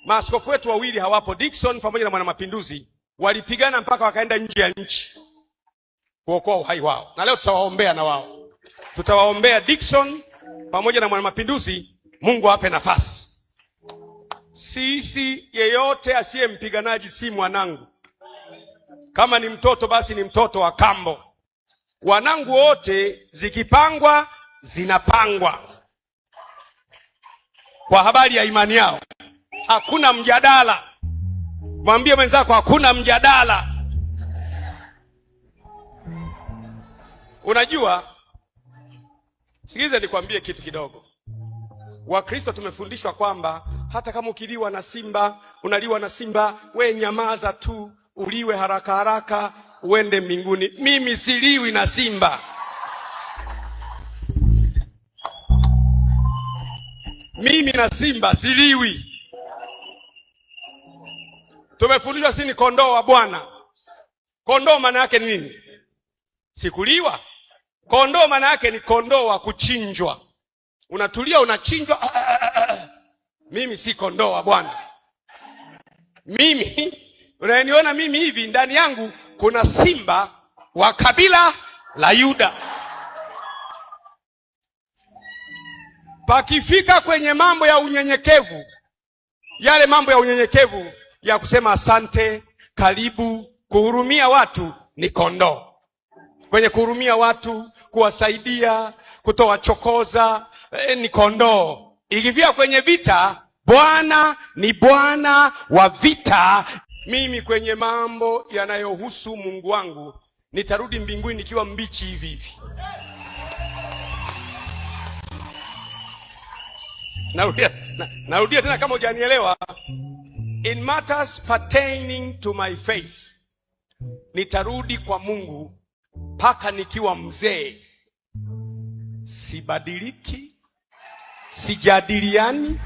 Maaskofu wetu wawili hawapo, Dickson pamoja na Mwanamapinduzi, walipigana mpaka wakaenda nje ya nchi kuokoa uhai wao, na leo tutawaombea na wao. Tutawaombea Dickson pamoja na Mwanamapinduzi, Mungu awape nafasi. Sisi, yeyote asiye mpiganaji si mwanangu. Kama ni mtoto basi ni mtoto wa kambo. Wanangu wote zikipangwa zinapangwa kwa habari ya imani yao. Hakuna mjadala. Mwambie mwenzako hakuna mjadala. Unajua, sikiliza nikwambie kitu kidogo. Wakristo tumefundishwa kwamba hata kama ukiliwa na simba, unaliwa na simba, we nyamaza tu, uliwe haraka haraka, uende mbinguni. Mimi siliwi na simba. Mimi na simba siliwi. Tumefundishwa sisi ni kondoo wa Bwana. Kondoo maana yake ni nini? Sikuliwa. Kondoo maana yake ni kondoo wa kuchinjwa. Unatulia unachinjwa. Mimi si kondoo wa Bwana. Mimi, unaniona mimi hivi, ndani yangu kuna simba wa kabila la Yuda. Pakifika kwenye mambo ya unyenyekevu, yale mambo ya unyenyekevu ya kusema asante, karibu, kuhurumia watu, ni kondoo. Kwenye kuhurumia watu, kuwasaidia, kutoa chokoza, ni kondoo. Ikifika kwenye vita, Bwana ni Bwana wa vita. Mimi kwenye mambo yanayohusu Mungu wangu, nitarudi mbinguni nikiwa mbichi hivi hivi. Narudia tena kama hujanielewa. In matters pertaining to my faith, nitarudi kwa Mungu mpaka nikiwa mzee. Sibadiliki, sijadiliani,